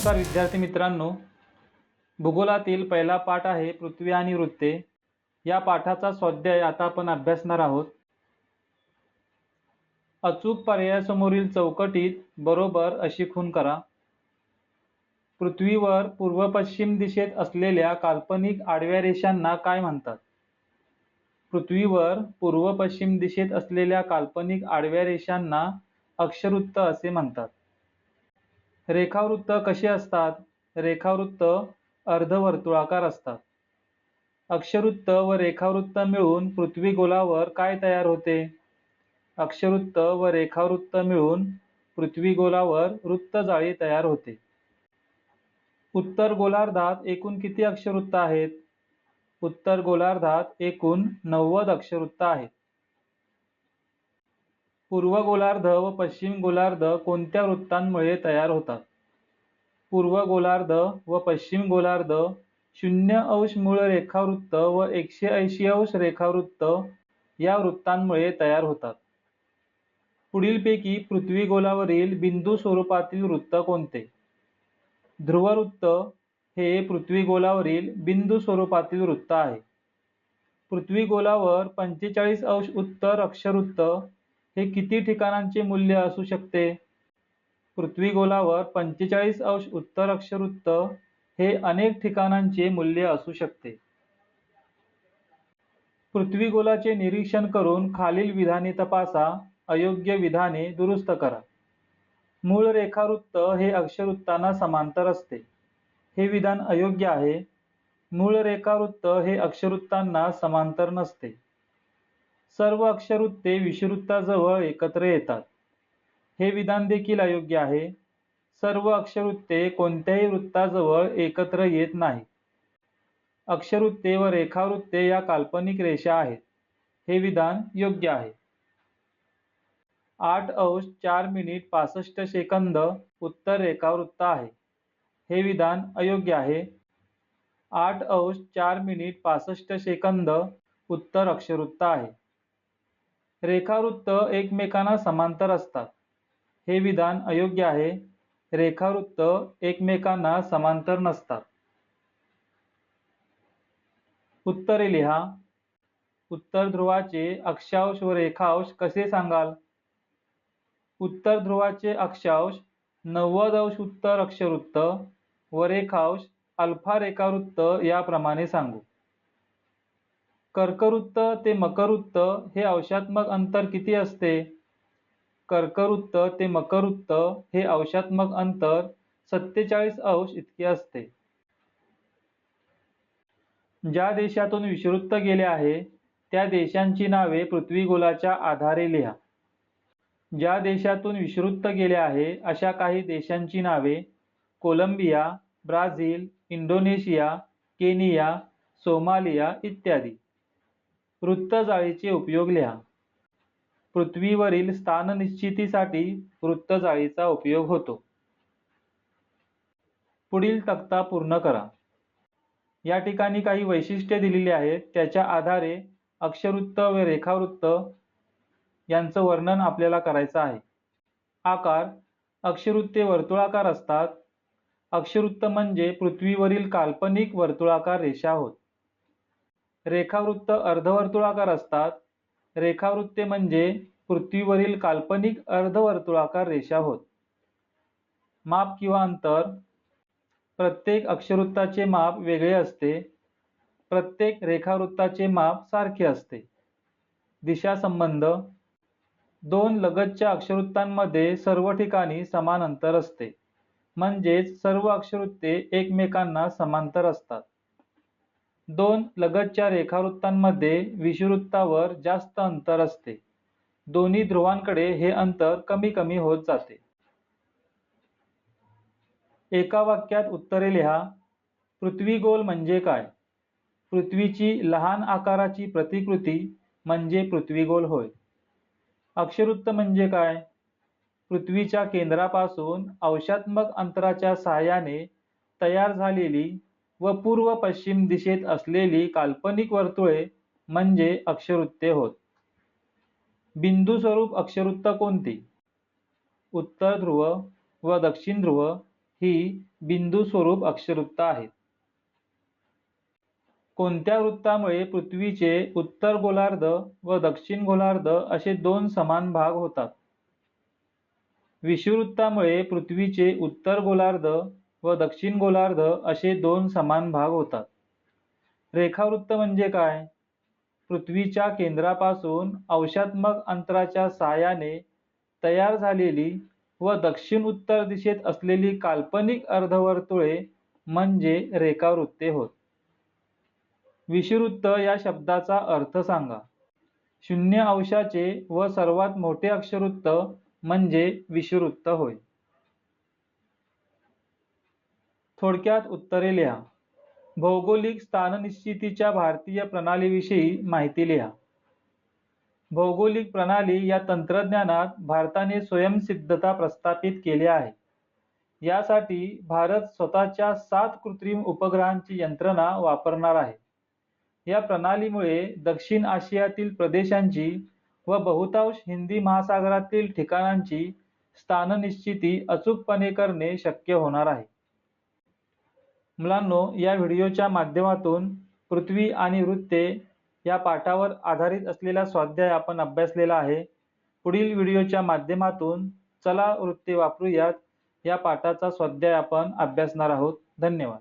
नमस्कार विद्यार्थी मित्रांनो, भूगोलातील पहिला पाठ आहे पृथ्वी आणि वृत्ते. या पाठाचा स्वाध्याय आता आपण अभ्यासणार आहोत. अचूक पर्यायासमोरील चौकटीत बरोबर अशी खूण करा. पृथ्वीवर पूर्व पश्चिम दिशेत असलेल्या काल्पनिक आडव्या रेषांना काय म्हणतात? पृथ्वीवर पूर्व पश्चिम दिशेत असलेल्या काल्पनिक आडव्या रेषांना अक्षवृत्त असे म्हणतात. रेखावृत्त कशी असतात? रेखावृत्त अर्धवर्तुळाकार असतात. अक्षवृत्त व रेखावृत्त मिळून पृथ्वी गोलावर काय तयार होते? अक्षवृत्त व रेखावृत्त मिळून पृथ्वी गोलावर वृत्तजाळी तयार होते. उत्तर गोलार्धात एकूण किती अक्षवृत्त आहेत? उत्तर गोलार्धात एकूण 90 अक्षवृत्त आहेत. पूर्व गोलार्ध व पश्चिम गोलार्ध कोणत्या वृत्तांमुळे तयार होतात? पूर्व गोलार्ध व पश्चिम गोलार्ध 0° मूळ रेखावृत्त व 180° रेखावृत्त या वृत्तांमुळे तयार होतात. पुढीलपैकी पृथ्वी गोलावरील बिंदू स्वरूपातील वृत्त कोणते? ध्रुववृत्त हे पृथ्वी गोलावरील बिंदू स्वरूपातील वृत्त आहे. पृथ्वी गोलावर 45° उत्तर अक्षवृत्त हे किती ठिकाणांचे मूल्य असू शकते? पृथ्वी गोलावर 45° उत्तर अक्षवृत्त हे अनेक ठिकाणांचे मूल्य असू शकते. पृथ्वी गोलाचे निरीक्षण करून खालील विधाने तपासा. अयोग्य विधाने दुरुस्त करा. मूळ रेखावृत्त हे अक्षवृत्तांना समांतर असते. हे विधान अयोग्य आहे. मूळ रेखावृत्त हे अक्षवृत्तांना समांतर नसते. सर्व अक्षवृत्ते विषुवृत्ताजवळ एकत्र येतात. हे विधान देखील अयोग्य आहे. सर्व अक्षवृत्ते कोणत्याही वृत्ताजवळ एकत्र येत नाहीत. अक्षवृत्ते व रेखावृत्ते या काल्पनिक रेषा आहेत. हे विधान योग्य आहे. 8°4' 65" उत्तर रेखावृत्त आहे. हे विधान अयोग्य आहे. 8°4' 65" उत्तर अक्षवृत्त आहे. रेखावृत्त एकमेकांना समांतर असतात. हे विधान अयोग्य आहे. रेखावृत्त एकमेकांना समांतर नसतात. उत्तरे लिहा. उत्तर ध्रुवाचे अक्षांश व रेखांश कसे सांगाल? उत्तर ध्रुवाचे अक्षांश 90° उत्तर अक्षवृत्त व रेखांश अल्फा रेखावृत्त याप्रमाणे सांगू. कर्कवृत्त ते मकरवृत्त हे अंशात्मक अंतर किती असते? कर्कवृत्त ते मकरवृत्त हे अंशात्मक अंतर 47° इतके असते. ज्या देशातून विषुववृत्त गेले आहे त्या देशांची नावे पृथ्वीगोलाच्या आधारे लिहा. ज्या देशातून विषुववृत्त गेले आहे अशा काही देशांची नावे: Colombia, Brazil, Indonesia, Kenya, Somalia इत्यादी. वृत्तजाळीचे उपयोग लिहा. पृथ्वीवरील स्थान निश्चितीसाठी वृत्तजाळीचा उपयोग होतो. पुढील तक्ता पूर्ण करा. या ठिकाणी काही वैशिष्ट्ये दिलेली आहेत. त्याच्या आधारे अक्षवृत्त व रेखावृत्त यांचं वर्णन आपल्याला करायचं आहे. आकार: अक्षवृत्ते वर्तुळाकार असतात. अक्षवृत्त म्हणजे पृथ्वीवरील काल्पनिक वर्तुळाकार रेषा होत. रेखावृत्त अर्धवर्तुळाकार असतात. रेखावृत्ते म्हणजे पृथ्वीवरील काल्पनिक अर्धवर्तुळाकार रेषा होत. माप किंवा अंतर: प्रत्येक अक्षवृत्ताचे माप वेगळे असते. प्रत्येक रेखावृत्ताचे माप सारखे असते. दिशा संबंध: दोन लगतच्या अक्षवृत्तांमध्ये सर्व ठिकाणी समान अंतर असते. म्हणजेच सर्व अक्षवृत्ते एकमेकांना समांतर असतात. दोन लगतच्या रेखावृत्तांमध्ये विषुववृत्तावर जास्त अंतर असते. दोन्ही ध्रुवांकडे हे अंतर कमी कमी होत जाते. एका वाक्यात उत्तरे लिहा. पृथ्वी गोल म्हणजे काय? पृथ्वीची लहान आकाराची प्रतिकृती म्हणजे पृथ्वी गोल होय. अक्षवृत्त म्हणजे काय? पृथ्वीच्या केंद्रापासून अंशात्मक अंतराच्या साहाय्याने तयार झालेली व पूर्व पश्चिम दिशेत असलेली काल्पनिक वर्तुळे म्हणजे अक्षवृत्ते होत. बिंदू स्वरूप अक्षवृत्त कोणती? उत्तर ध्रुव व दक्षिण ध्रुव ही बिंदू स्वरूप अक्षरवृत्त आहेत. कोणत्या वृत्तामुळे पृथ्वीचे उत्तर गोलार्ध व दक्षिण गोलार्ध असे दोन समान भाग होतात? विषुववृत्तामुळे पृथ्वीचे उत्तर गोलार्ध व दक्षिण गोलार्ध असे दोन समान भाग होतात. रेखावृत्त म्हणजे काय? पृथ्वीच्या केंद्रापासून अंशात्मक अंतराच्या साहाय्याने तयार झालेली व दक्षिण उत्तर दिशेत असलेली काल्पनिक अर्धवर्तुळे म्हणजे रेखावृत्ते होत. विषुववृत्त या शब्दाचा अर्थ सांगा. 0 अंशाचे व सर्वात मोठे अक्षरवृत्त म्हणजे विषुववृत्त होय. थोडक्यात उत्तरे लिहा. भौगोलिक स्थाननिश्चितीच्या भारतीय प्रणालीविषयी माहिती लिहा. भौगोलिक प्रणाली या तंत्रज्ञानात भारताने स्वयंसिद्धता प्रस्थापित केली आहे. यासाठी भारत स्वतःच्या 7 कृत्रिम उपग्रहांची यंत्रणा वापरणार आहे. या प्रणालीमुळे दक्षिण आशियातील प्रदेशांची व बहुतांश हिंदी महासागरातील ठिकाणांची स्थाननिश्चिती अचूकपणे करणे शक्य होणार आहे. मुलांनो, या व्हिडिओच्या माध्यमातून पृथ्वी आणि वृत्ते या पाठावर आधारित असलेला स्वाध्याय आपण अभ्यासलेला आहे. पुढील व्हिडिओच्या माध्यमातून चला वृत्ते वापरूयात या पाठाचा स्वाध्याय आपण अभ्यासणार आहोत. धन्यवाद.